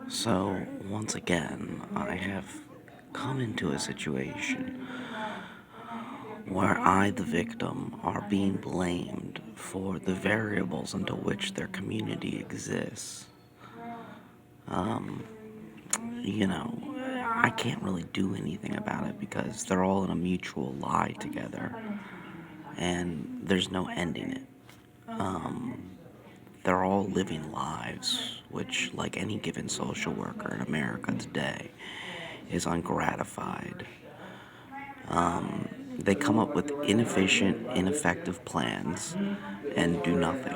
So, once again, I have come into a situation where I, the victim, are being blamed for the variables into which their community exists. Um, I can't really do anything about it because they're all in a mutual lie together and there's no ending it. Um, they're all living lives, which, like any given social worker in America today, is ungratified. They come up with inefficient, ineffective plans and do nothing.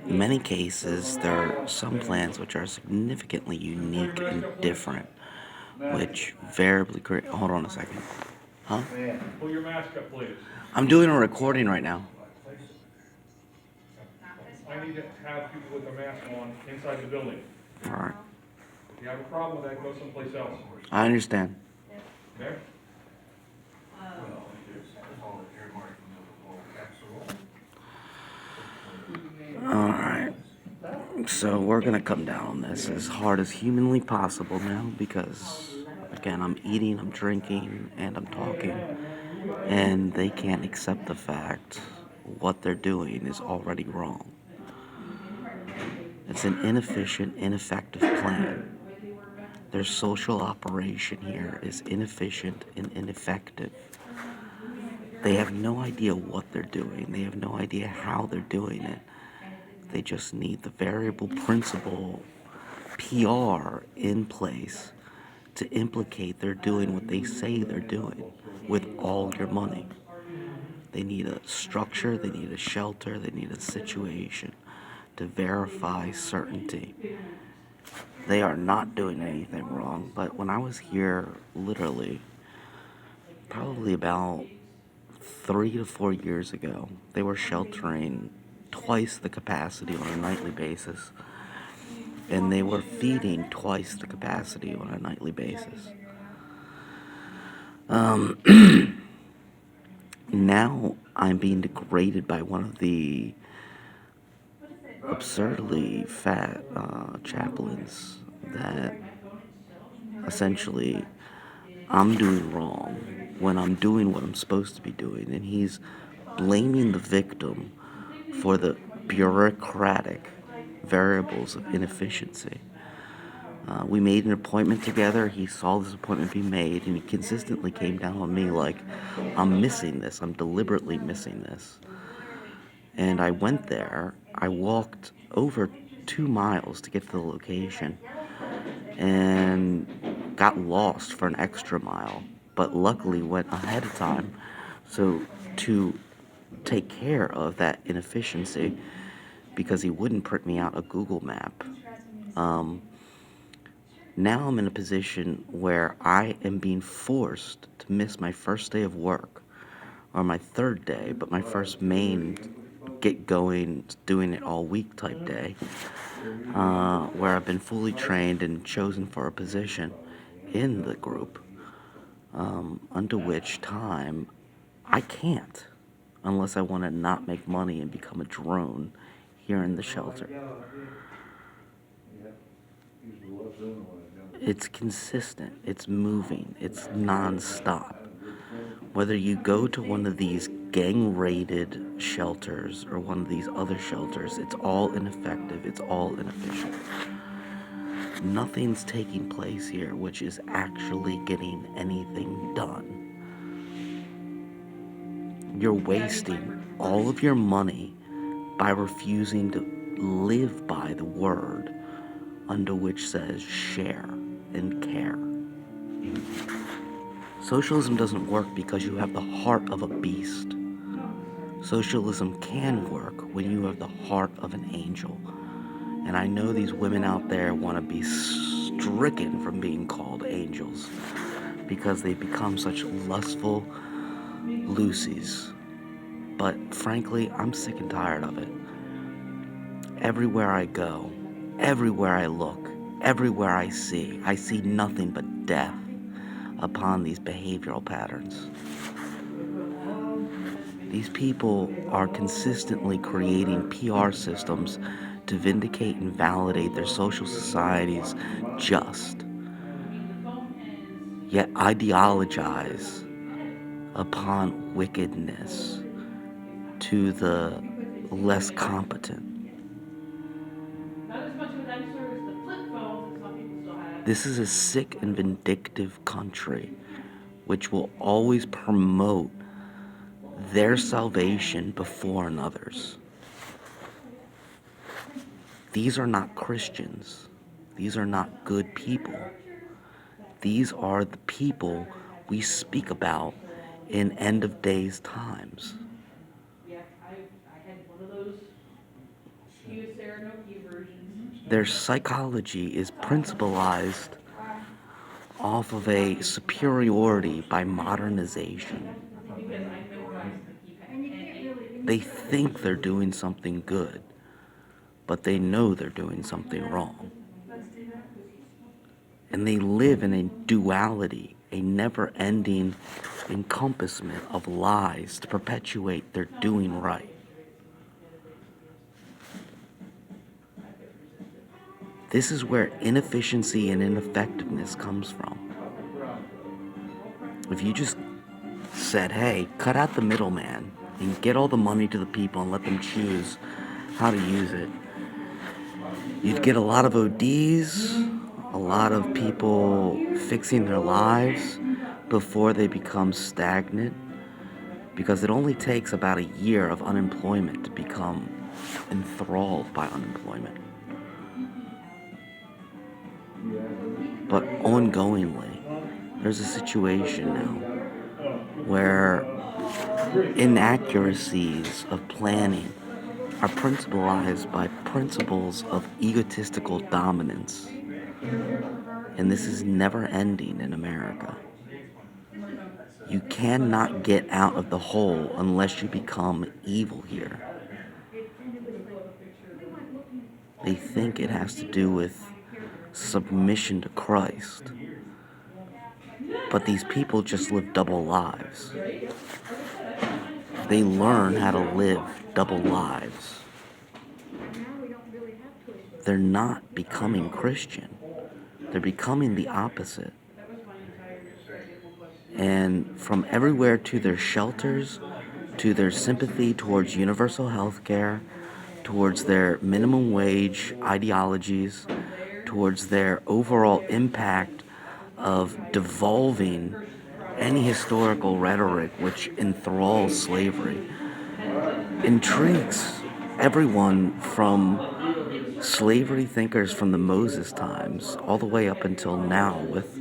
In many cases, there are some plans which are significantly unique and different, which variably create. Hold on a second. Huh? Pull your mask up, please. I'm doing a recording right now. I need to have people with a mask on inside the building. Alright. If you have a problem with that, go someplace else. I understand. Okay? Alright. So we're gonna come down on this as hard as humanly possible now because, again, I'm eating, I'm drinking, and I'm talking. And they can't accept the fact what they're doing is already wrong. It's an inefficient, ineffective plan. Their social operation here is inefficient and ineffective. They have no idea what they're doing. They have no idea how they're doing it. They just need the variable principle PR in place to implicate they're doing what they say they're doing with all your money. They need a structure, they need a shelter, they need a situation to verify certainty. They are not doing anything wrong, but when I was here, literally, probably about 3 to 4 years ago, they were sheltering twice the capacity on a nightly basis, and they were feeding twice the capacity on a nightly basis. Now I'm being degraded by one of the absurdly fat chaplains that essentially I'm doing wrong when I'm doing what I'm supposed to be doing, and he's blaming the victim for the bureaucratic variables of inefficiency. We made an appointment together. He saw this appointment be made, and he consistently came down on me like, I'm missing this. I'm deliberately missing this. And I went there. I walked over 2 miles to get to the location and got lost for an extra mile, but luckily went ahead of time. So to take care of that inefficiency, because he wouldn't print me out a Google map, now I'm in a position where I am being forced to miss my first day of work, or my third day, but my first main get going, doing it all week type day, where I've been fully trained and chosen for a position in the group, unto which time I can't, unless I want to not make money and become a drone here in the shelter. It's consistent, it's moving, it's non-stop. Whether you go to one of these gang-rated shelters or one of these other shelters, it's all ineffective, it's all inefficient. Nothing's taking place here which is actually getting anything done. You're wasting all of your money by refusing to live by the word under which says share and care. Socialism doesn't work because you have the heart of a beast. Socialism can work when you have the heart of an angel. And I know these women out there want to be stricken from being called angels because they become such lustful Lucy's. But frankly, I'm sick and tired of it. Everywhere I go, everywhere I look, everywhere I see nothing but death upon these behavioral patterns. These people are consistently creating PR systems to vindicate and validate their social societies just, yet ideologize upon wickedness to the less competent. This is a sick and vindictive country which will always promote their salvation before another's. These are not Christians. These are not good people. These are the people we speak about in end of days times. Their psychology is principalized off of a superiority by modernization. They think they're doing something good, but they know they're doing something wrong. And they live in a duality, a never-ending encompassment of lies to perpetuate their doing right. This is where inefficiency and ineffectiveness comes from. If you just said, hey, cut out the middleman and get all the money to the people and let them choose how to use it, you'd get a lot of ODs, a lot of people fixing their lives before they become stagnant, because it only takes about a year of unemployment to become enthralled by unemployment. But ongoingly, there's a situation now where inaccuracies of planning are principalized by principles of egotistical dominance. And this is never ending in America. You cannot get out of the hole unless you become evil here. They think it has to do with submission to Christ. But these people just live double lives. They learn how to live double lives. They're not becoming Christian. They're becoming the opposite. And from everywhere to their shelters, to their sympathy towards universal health care, towards their minimum wage ideologies, towards their overall impact of devolving any historical rhetoric which enthralls slavery, intrigues everyone from slavery thinkers from the Moses times all the way up until now, with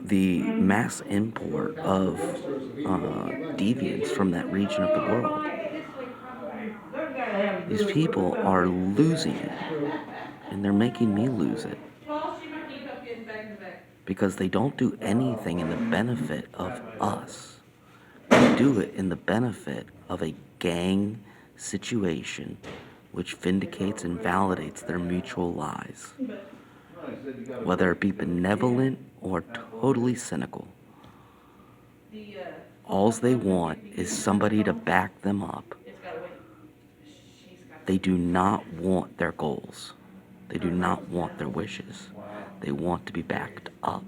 the mass import of deviants from that region of the world. These people are losing it, and they're making me lose it, because they don't do anything in the benefit of us. They do it in the benefit of a gang situation which vindicates and validates their mutual lies, whether it be benevolent or totally cynical. All they want is somebody to back them up. They do not want their goals. They do not want their wishes. They want to be backed up.